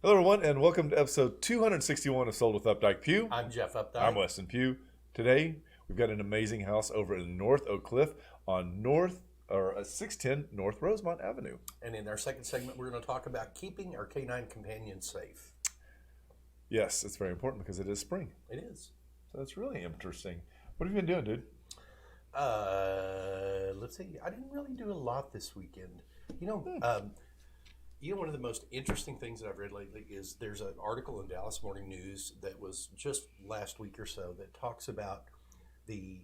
Hello, everyone, and welcome to episode 261 of Sold with Updike. Pugh. I'm Jeff Updike. I'm Weston Pugh. Today, we've got an amazing house over in North Oak Cliff on 610 North Rosemont Avenue. And in our second segment, we're going to talk about keeping our canine companions safe. Yes, it's very important because it is spring. It is. So it's really interesting. What have you been doing, dude? Let's see. I didn't really do a lot this weekend. One of the most interesting things that I've read lately is there's an article in Dallas Morning News that was just last week or so that talks about the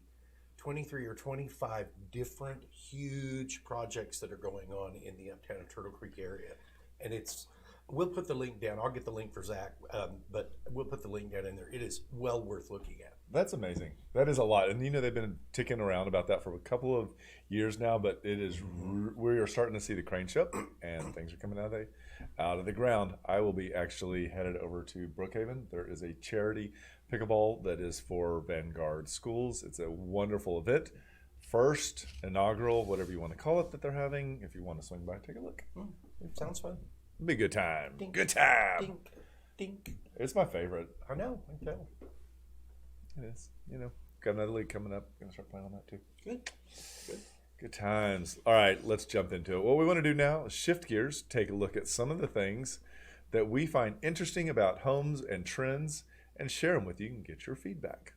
23 or 25 different huge projects that are going on in the uptown of Turtle Creek area. And we'll put the link down. I'll get the link for Zach, but we'll put the link down in there. It is well worth looking at. That's amazing. That is a lot. And they've been ticking around about that for a couple of years now, but it is, we are starting to see the crane ship and things are coming out of the ground. I will be actually headed over to Brookhaven. There is a charity pickleball that is for Vanguard schools. It's a wonderful event. First inaugural, whatever you want to call it, that they're having. If you want to swing by, take a look. Sounds fun. It'll be a good time. Dink, good time. Dink, dink. It's my favorite. I know. I know. It is. Got another league coming up. Gonna start playing on that too. Good times. All right, let's jump into it. What we want to do now is shift gears, take a look at some of the things that we find interesting about homes and trends, and share them with you and get your feedback.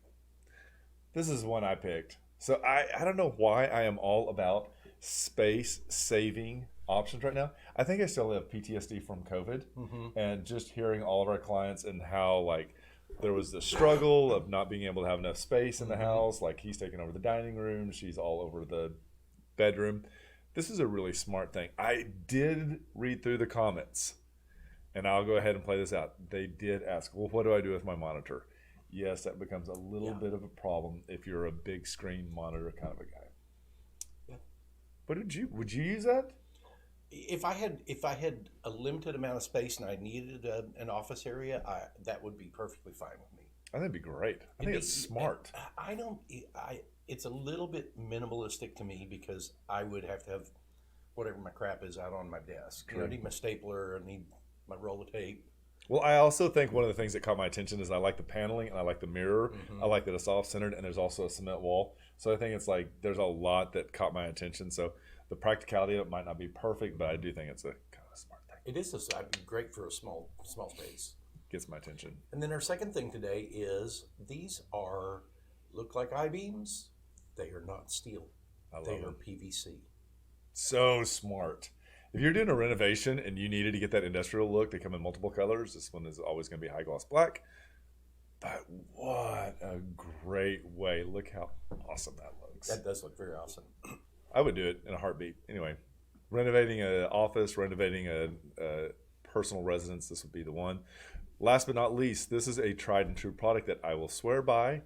This is one I picked. So I don't know why I am all about space saving options right now. I think I still have PTSD from COVID and just hearing all of our clients and how there was the struggle of not being able to have enough space in the house. Like he's taking over the dining room. She's all over the bedroom. This is a really smart thing. I did read through the comments and I'll go ahead and play this out. They did ask, well, what do I do with my monitor? Yes, that becomes a little bit of a problem if you're a big screen monitor kind of a guy. Yeah. But would you use that? If I had a limited amount of space and I needed an office area, that would be perfectly fine with me. I think it'd be great. I think it's smart. It's a little bit minimalistic to me because I would have to have whatever my crap is out on my desk. I need my stapler, I need my roll of tape. Well, I also think one of the things that caught my attention is I like the paneling and I like the mirror. I like that it's off-centered and there's also a cement wall. So I think it's there's a lot that caught my attention. So the practicality of it might not be perfect, but I do think it's a kind of smart thing. It is great for a small space. Gets my attention. And then our second thing today is these look like I-beams. They are not steel. They are PVC. So smart. If you're doing a renovation and you needed to get that industrial look, they come in multiple colors. This one is always going to be high gloss black. But what a great way. Look how awesome that looks. That does look very awesome. I would do it in a heartbeat. Anyway, renovating an office, renovating a personal residence, this would be the one. Last but not least, this is a tried and true product that I will swear by.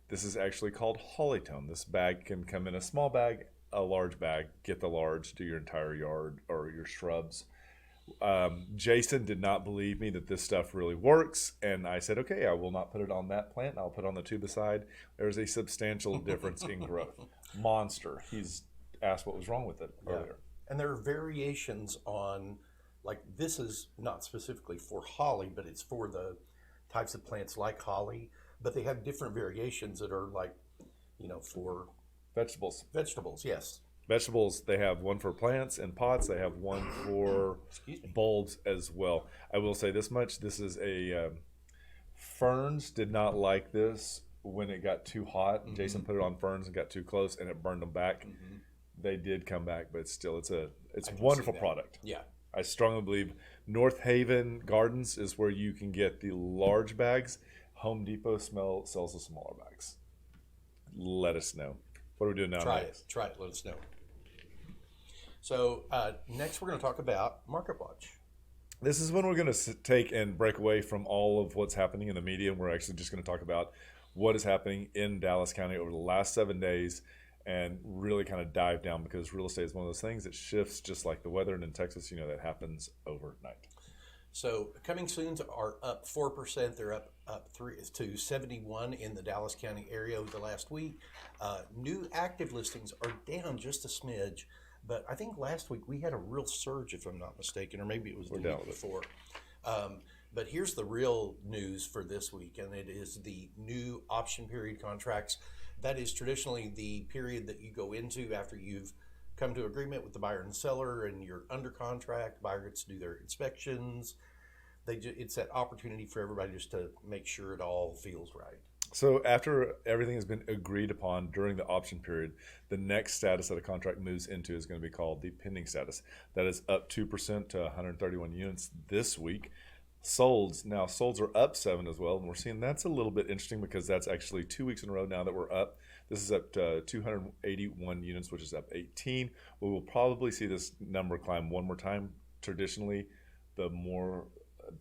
This is actually called Hollytone. This bag can come in a small bag, a large bag. Get the large, do your entire yard or your shrubs. Jason did not believe me that this stuff really works, and I said, okay, I will not put it on that plant. I'll put it on the two beside. There's a substantial difference in growth. Monster. He's asked what was wrong with it earlier. And there are variations on, this is not specifically for holly, but it's for the types of plants like holly. But they have different variations that are for vegetables. Vegetables, yes. Vegetables, they have one for plants and pots. They have one for bulbs as well. I will say this much. This is ferns did not like this when it got too hot. Jason put it on ferns and got too close and it burned them back. They did come back, but still it's a wonderful product. Yeah. I strongly believe North Haven Gardens is where you can get the large bags. Home Depot sells the smaller bags. Let us know. What are we doing now? Try it. Let us know. So next we're going to talk about Market Watch. This is when we're going to take and break away from all of what's happening in the media. And we're actually just going to talk about what is happening in Dallas County over the last 7 days and really kind of dive down because real estate is one of those things that shifts just like the weather. And in Texas, that happens overnight. So coming soons are up 4%. They're up 3 to 71 in the Dallas County area over the last week. New active listings are down just a smidge, but I think last week we had a real surge, if I'm not mistaken, or maybe it was the week before. But here's the real news for this week, and it is the new option period contracts. That is traditionally the period that you go into after you've come to agreement with the buyer and seller, and you're under contract. Buyer gets to do their inspections. It's that opportunity for everybody just to make sure it all feels right. So after everything has been agreed upon during the option period, the next status that a contract moves into is going to be called the pending status. That is up 2% to 131 units this week. Solds are up 7 as well, and we're seeing that's a little bit interesting because that's actually 2 weeks in a row now that we're up. This is up to 281 units, which is up 18. We will probably see this number climb one more time. Traditionally, the more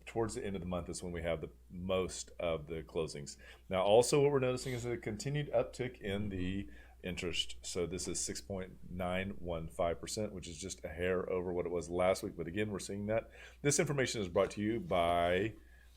towards the end of the month is when we have the most of the closings. Now, also what we're noticing is a continued uptick in the interest. So this is 6.915%, which is just a hair over what it was last week. But again, we're seeing that. This information is brought to you by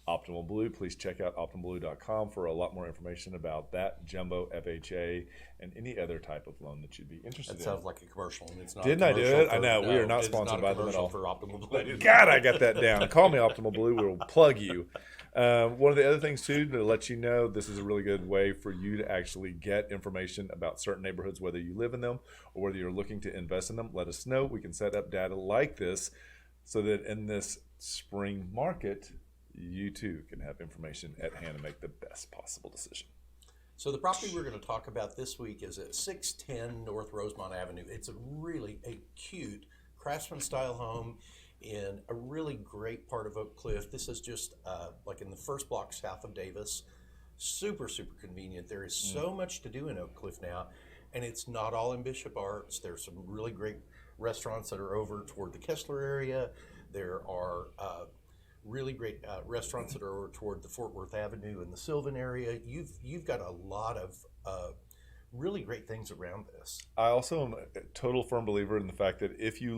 Optimal Blue. Please check out optimalblue.com for a lot more information about that jumbo FHA and any other type of loan that you'd be interested in. That sounds like a commercial, and it's not. Didn't I do it? I know. We are not sponsored by them at all. For Optimal Blue. God, I got that down. Call me Optimal Blue. We'll plug you. One of the other things, too, to let you know, this is a really good way for you to actually get information about certain neighborhoods, whether you live in them or whether you're looking to invest in them. Let us know. We can set up data like this so that in this spring market, you too can have information at hand and make the best possible decision. So the property we're going to talk about this week is at 610 North Rosemont Avenue. It's a cute Craftsman style home in a really great part of Oak Cliff. This is just like in the first block south of Davis. Super convenient. There is so much to do in Oak Cliff now, and it's not all in Bishop Arts. There's some really great restaurants that are over toward the Kessler area. There are really great restaurants that are over toward the Fort Worth Avenue and the Sylvan area. You've got a lot of really great things around this. I also am a total firm believer in the fact that if you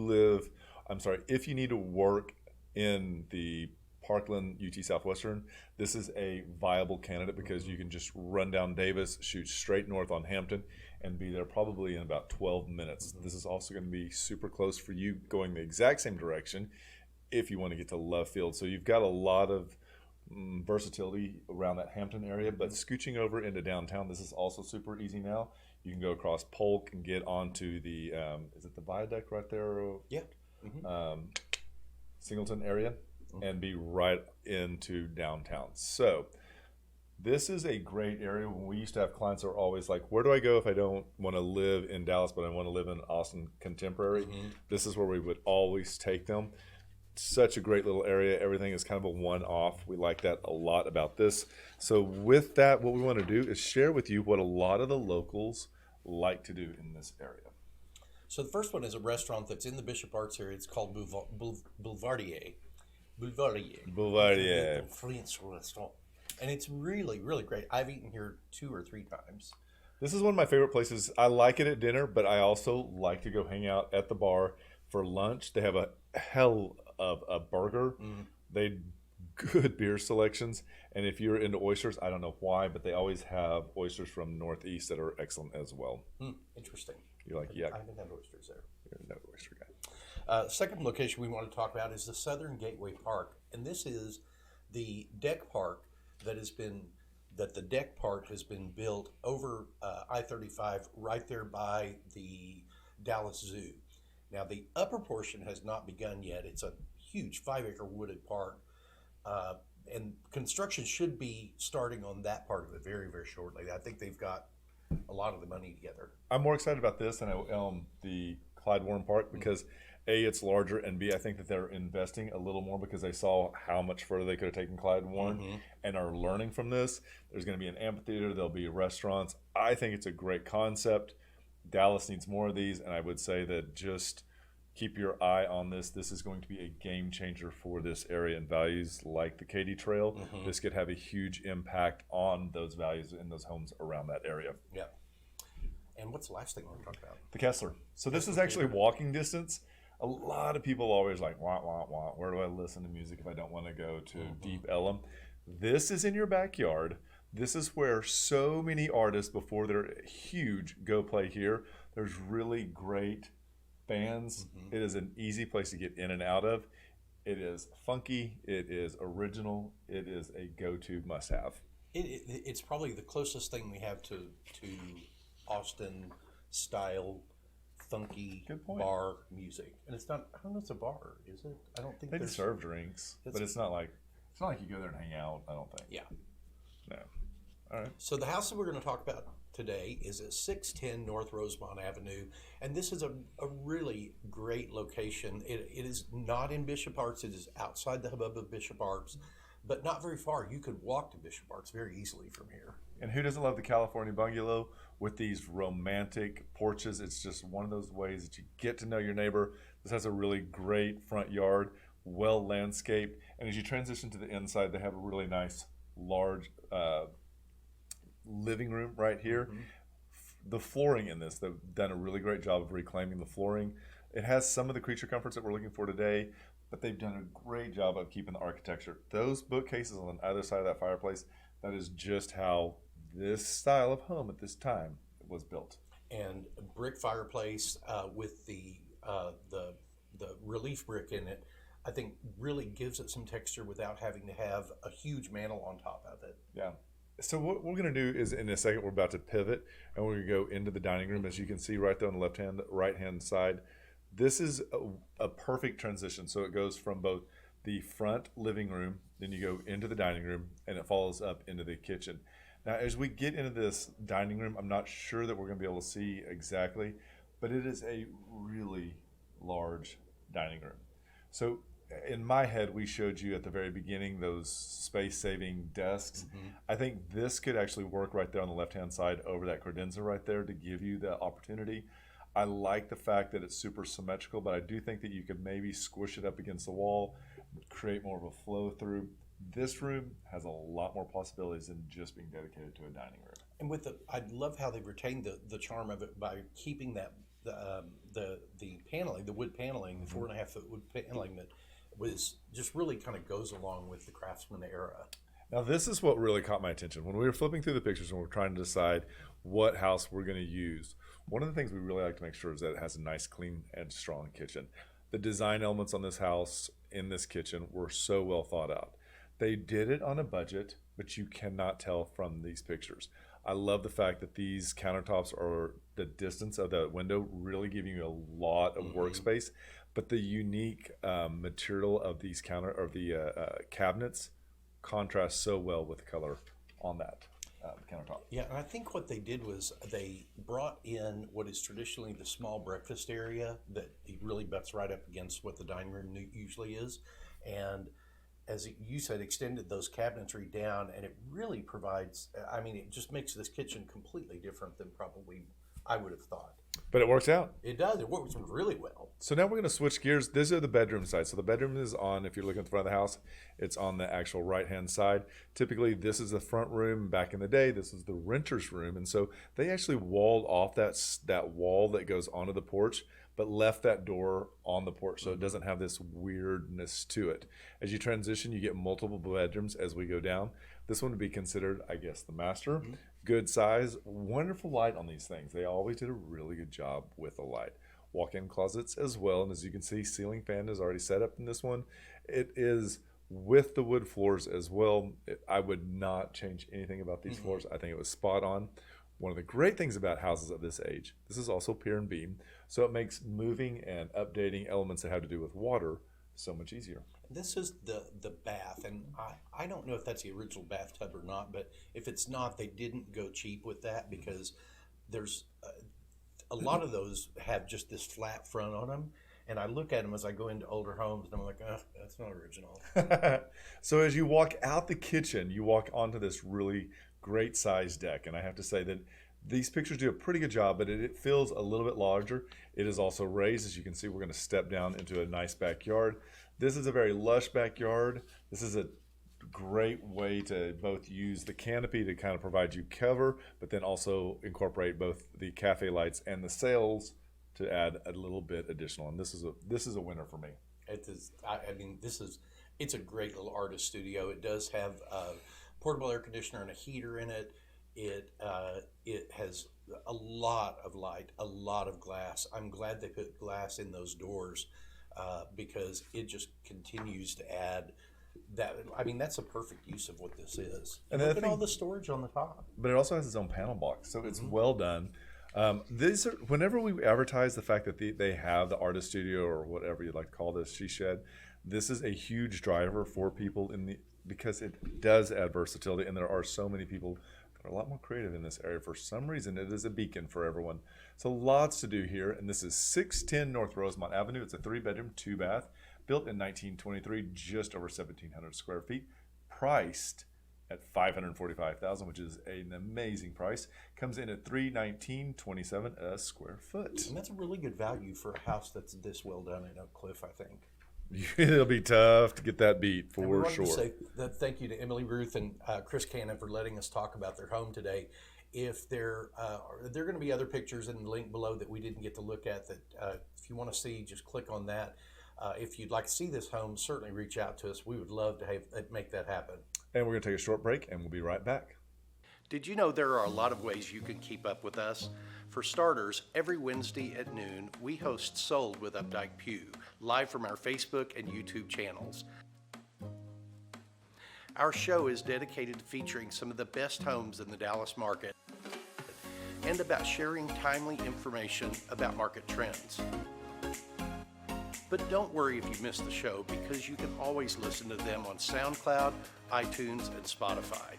need to work in the Parkland, UT Southwestern, this is a viable candidate because you can just run down Davis, shoot straight north on Hampton, and be there probably in about 12 minutes. This is also going to be super close for you going the exact same direction if you want to get to Love Field. So you've got a lot of versatility around that Hampton area, but scooching over into downtown, this is also super easy now. You can go across Polk and get onto the, is it the viaduct right there? Yeah. Singleton area and be right into downtown. So this is a great area. When we used to have clients that were always like, where do I go if I don't want to live in Dallas, but I want to live in Austin Contemporary? This is where we would always take them. Such a great little area. Everything is kind of a one-off. We like that a lot about this. So with that, what we want to do is share with you what a lot of the locals like to do in this area. So the first one is a restaurant that's in the Bishop Arts area. It's called Boulevardier. French restaurant. And it's really great. I've eaten here 2 or 3 times. This is one of my favorite places. I like it at dinner, but I also like to go hang out at the bar for lunch. They have a hell of a burger. They good beer selections, and if you're into oysters, I don't know why, but they always have oysters from Northeast that are excellent as well. Interesting. You're like, yeah, I haven't had oysters there. You're no oyster guy. Second location we want to talk about is the Southern Gateway Park, and this is the deck park the deck part has been built over I-35 right there by the Dallas Zoo. Now, the upper portion has not begun yet. It's a huge 5-acre wooded park, and construction should be starting on that part of it very shortly. I think they've got a lot of the money together. I'm more excited about this than the Clyde Warren Park because A, it's larger, and B, I think that they're investing a little more because they saw how much further they could have taken Clyde Warren and are learning from this. There's going to be an amphitheater. There'll be restaurants. I think it's a great concept. Dallas needs more of these, and I would say that just keep your eye on this. This is going to be a game changer for this area, and values like the Katy Trail. This could have a huge impact on those values in those homes around that area. Yeah. And what's the last thing we're talking about? The Kessler. So this is actually walking distance. A lot of people always like, wah, wah, wah. Where do I listen to music if I don't want to go to Deep Ellum? This is in your backyard. This is where so many artists, before they're huge, go play here. There's really great bands. It is an easy place to get in and out of. It is funky. It is original. It is a go-to must-have. It's probably the closest thing we have to Austin style funky Good point. bar music, and it's not. I don't know. It's a bar, is it? I don't think They there's. serve drinks, but it's not like you go there and hang out. I don't think. Yeah. No. All right. So the house that we're going to talk about today is at 610 North Rosemont Avenue, and this is a really great location. It is not in Bishop Arts. It is outside the hubbub of Bishop Arts, but not very far. You could walk to Bishop Arts very easily from here. And who doesn't love the California bungalow with these romantic porches? It's just one of those ways that you get to know your neighbor. This has a really great front yard, well landscaped, and as you transition to the inside, they have a really nice, large living room right here. Mm-hmm. The flooring in this, they've done a really great job of reclaiming the flooring. It has some of the creature comforts that we're looking for today, but they've done a great job of keeping the architecture. Those bookcases on the other side of that fireplace, that is just how this style of home at this time was built. And a brick fireplace with the relief brick in it, I think really gives it some texture without having to have a huge mantle on top of it. Yeah. So what we're going to do is in a second we're about to pivot and we're going to go into the dining room. As you can see right there on the right hand side, this is a perfect transition. So it goes from both the front living room, then you go into the dining room, and it follows up into the kitchen. Now as we get into this dining room, I'm not sure that we're going to be able to see exactly, but it is a really large dining room. So in my head, we showed you at the very beginning those space-saving desks. Mm-hmm. I think this could actually work right there on the left-hand side over that credenza right there to give you the opportunity. I like the fact that it's super symmetrical, but I do think that you could maybe squish it up against the wall, create more of a flow through. This room has a lot more possibilities than just being dedicated to a dining room. And I love how they retained the charm of it by keeping that the paneling, the wood paneling, the 4.5 foot wood paneling that was just really kind of goes along with the Craftsman era. Now this is what really caught my attention. When we were flipping through the pictures and we were trying to decide what house we're going to use, one of the things we really like to make sure is that it has a nice, clean, and strong kitchen. The design elements on this house, in this kitchen, were so well thought out. They did it on a budget, but you cannot tell from these pictures. I love the fact that these countertops are the distance of the window, really giving you a lot of workspace. But the unique material of these cabinets contrasts so well with the color on that countertop. Yeah, and I think what they did was they brought in what is traditionally the small breakfast area that really butts right up against what the dining room usually is, and as you said, extended those cabinetry down, and it really provides. I mean, it just makes this kitchen completely different than probably I would have thought. But it works out. It does. It works really well. So now we're going to switch gears. These are the bedroom side. So the bedroom is on, if you're looking at the front of the house, it's on the actual right-hand side. Typically, this is the front room. Back in the day, this is the renter's room. And so they actually walled off that wall that goes onto the porch, but left that door on the porch so it doesn't have this weirdness to it. As you transition, you get multiple bedrooms as we go down. This one would be considered, I guess, the master. Mm-hmm. Good size, wonderful light on these things. They always did a really good job with the light. Walk-in closets as well, and as you can see, ceiling fan is already set up in this one. It is with the wood floors as well. I would not change anything about these floors. I think it was spot on. One of the great things about houses of this age, this is also pier and beam, so it makes moving and updating elements that have to do with water so much easier. This is the bath, and I don't know if that's the original bathtub or not, but if it's not, they didn't go cheap with that because there's a lot of those have just this flat front on them, and I look at them as I go into older homes, and I'm like, that's not original. So as you walk out the kitchen, you walk onto this really great size deck, and I have to say that these pictures do a pretty good job, but it feels a little bit larger. It is also raised. As you can see, we're going to step down into a nice backyard. This is a very lush backyard. This is a great way to both use the canopy to kind of provide you cover, but then also incorporate both the cafe lights and the sails to add a little bit additional. And this is a winner for me. It is. I mean, it's a great little artist studio. It does have a portable air conditioner and a heater in it. It has a lot of light, a lot of glass. I'm glad they put glass in those doors. because it just continues to add that. I mean, that's a perfect use of what this is. And look at all the storage on the top. But it also has its own panel box, so it's well done. These are, whenever we advertise the fact that they have the artist studio or whatever you'd like to call this, she shed, this is a huge driver for people because it does add versatility, and there are so many people that are a lot more creative in this area. For some reason, it is a beacon for everyone. So lots to do here, and this is 610 North Rosemont Avenue. It's a 3-bedroom, 2-bath, built in 1923, just over 1,700 square feet, priced at $545,000, which is an amazing price. Comes in at $319.27 a square foot. And that's a really good value for a house that's this well done in Oak Cliff, I think. It'll be tough to get that beat for we sure. To say that thank you to Emily Ruth and Chris Cannon for letting us talk about their home today. If there are going to be other pictures in the link below that we didn't get to look at, that if you want to see, just click on that. If you'd like to see this home, certainly reach out to us. We would love to make that happen. And we're going to take a short break, and we'll be right back. Did you know there are a lot of ways you can keep up with us? For starters, every Wednesday at noon, we host Sold with Updike Pugh, live from our Facebook and YouTube channels. Our show is dedicated to featuring some of the best homes in the Dallas market and about sharing timely information about market trends. But don't worry if you miss the show, because you can always listen to them on SoundCloud, iTunes, and Spotify.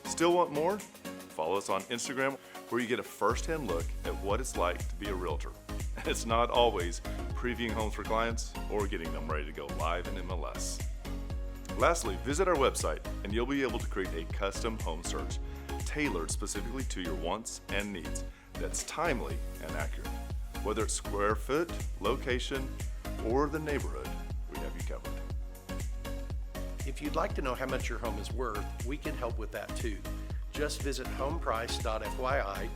Still want more? Follow us on Instagram, where you get a first-hand look at what it's like to be a realtor. It's not always previewing homes for clients or getting them ready to go live in MLS. Lastly, visit our website and you'll be able to create a custom home search tailored specifically to your wants and needs that's timely and accurate. Whether it's square foot, location, or the neighborhood, we have you covered. If you'd like to know how much your home is worth, we can help with that too. Just visit homeprice.fyi,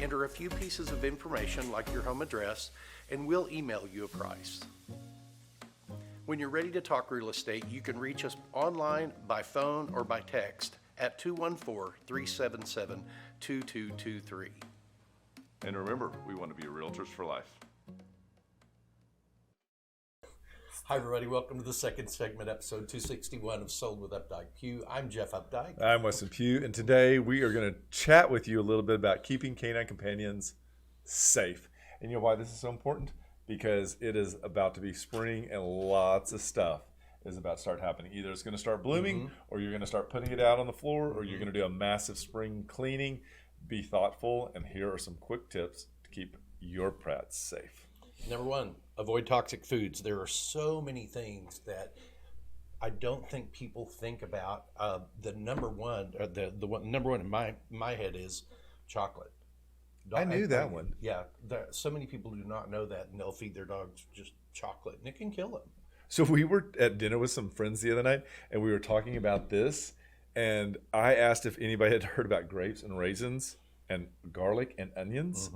enter a few pieces of information like your home address, and we'll email you a price. When you're ready to talk real estate, you can reach us online, by phone, or by text at 214-377-2223. And remember, we want to be realtors for life. Hi, everybody. Welcome to the second segment, episode 261 of Sold with Updike Pugh. I'm Jeff Updike. I'm Weston Pugh, and today we are going to chat with you a little bit about keeping canine companions safe. And you know why this is so important? Because it is about to be spring, and lots of stuff is about to start happening. Either it's going to start blooming, or you're going to start putting it out on the floor, or you're going to do a massive spring cleaning. Be thoughtful, and here are some quick tips to keep your pets safe. Number one, avoid toxic foods. There are so many things that I don't think people think about. The number one, number one in my head is chocolate. I knew that one. Yeah, so many people do not know that, and they'll feed their dogs just chocolate, and it can kill them. So we were at dinner with some friends the other night, and we were talking about this, and I asked if anybody had heard about grapes and raisins and garlic and onions.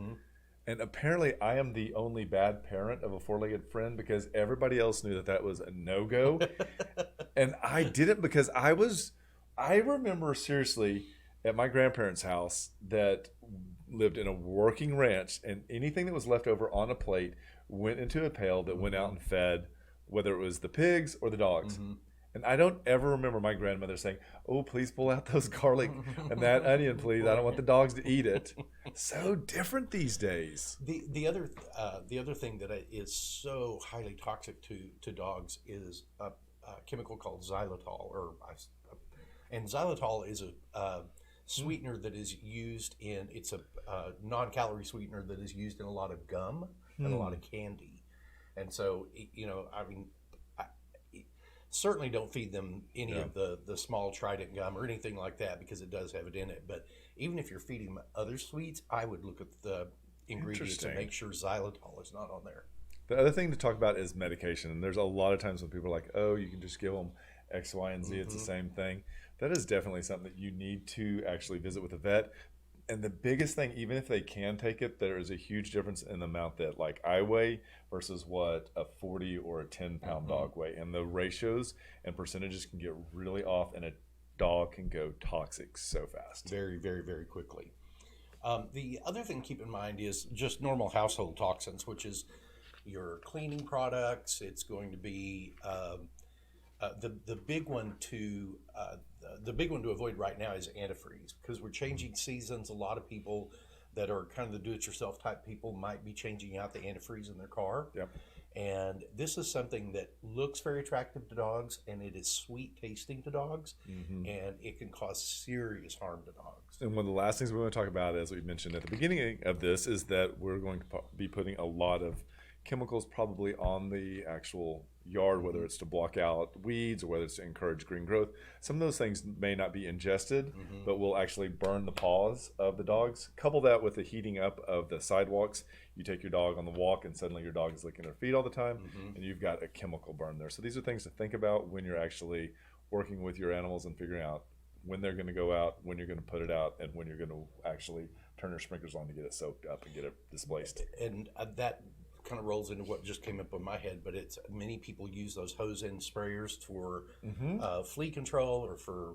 And apparently I am the only bad parent of a four-legged friend, because everybody else knew that was a no-go. And I didn't, because I remember seriously at my grandparents' house that lived in a working ranch, and anything that was left over on a plate went into a pail that went out and fed, whether it was the pigs or the dogs. And I don't ever remember my grandmother saying, "Oh, please pull out those garlic and that onion, please. I don't want the dogs to eat it." So different these days. The other thing that is so highly toxic to dogs is a chemical called xylitol, and xylitol is a sweetener that is used in. It's a non-calorie sweetener that is used in a lot of gum and a lot of candy, and so certainly don't feed them any of the small Trident gum or anything like that, because it does have it in it. But even if you're feeding them other sweets, I would look at the ingredients and make sure xylitol is not on there. The other thing to talk about is medication. And there's a lot of times when people are like, "Oh, you can just give them X, Y, and Z. It's the same thing." That is definitely something that you need to actually visit with a vet. And the biggest thing, even if they can take it, there is a huge difference in the amount that like I weigh versus what a 40 or a 10-pound dog weigh. And the ratios and percentages can get really off, and a dog can go toxic so fast. Very, very, very quickly. The other thing to keep in mind is just normal household toxins, which is your cleaning products. It's going to be the big one to avoid right now is antifreeze, because we're changing seasons. A lot of people that are kind of the do-it-yourself type people might be changing out the antifreeze in their car. Yep. And this is something that looks very attractive to dogs, and it is sweet tasting to dogs, and it can cause serious harm to dogs. And one of the last things we want to talk about, as we mentioned at the beginning of this, is that we're going to be putting a lot of chemicals probably on the actual yard, whether it's to block out weeds or whether it's to encourage green growth. Some of those things may not be ingested, but will actually burn the paws of the dogs. Couple that with the heating up of the sidewalks. You take your dog on the walk and suddenly your dog is licking their feet all the time, and you've got a chemical burn there. So these are things to think about when you're actually working with your animals and figuring out when they're going to go out, when you're going to put it out, and when you're going to actually turn your sprinklers on to get it soaked up and get it displaced. And that kind of rolls into what just came up in my head, but it's many people use those hose end sprayers for flea control or for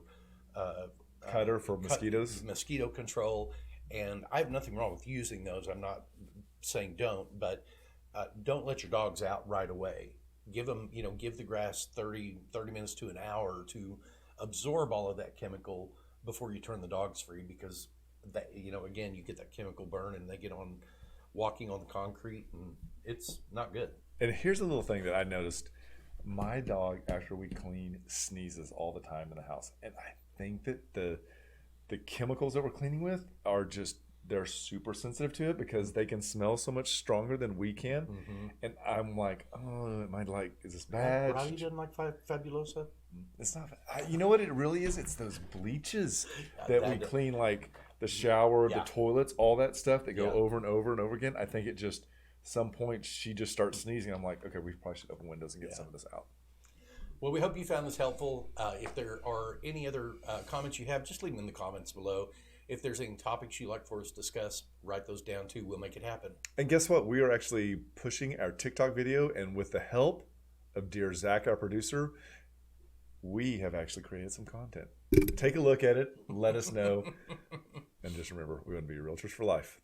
Cutter for mosquitoes. Mosquito control. And I have nothing wrong with using those. I'm not saying don't, but don't let your dogs out right away. Give them, give the grass 30 minutes to an hour to absorb all of that chemical before you turn the dogs free, because that, again, you get that chemical burn and they get on walking on the concrete, and it's not good. And here's a little thing that I noticed. My dog, after we clean, sneezes all the time in the house. And I think that the chemicals that we're cleaning with are just, they're super sensitive to it because they can smell so much stronger than we can. And I'm like, oh, is this bad? Riley doesn't like Fabulosa? It's not. You know what it really is? It's those bleaches that we clean, like the shower, the toilets, all that stuff that go over and over and over again. I think it just, some point she just starts sneezing. I'm like, okay, we probably should open windows and get some of this out. Well, we hope you found this helpful. If there are any other comments you have, just leave them in the comments below. If there's any topics you'd like for us to discuss, write those down too. We'll make it happen. And guess what? We are actually pushing our TikTok video, and with the help of dear Zach, our producer, we have actually created some content. Take a look at it. Let us know. And just remember, we want to be realtors for life.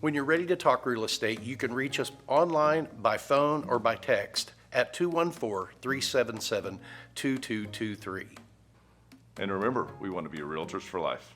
When you're ready to talk real estate, you can reach us online, by phone, or by text at 214-377-2223. And remember, we want to be realtors for life.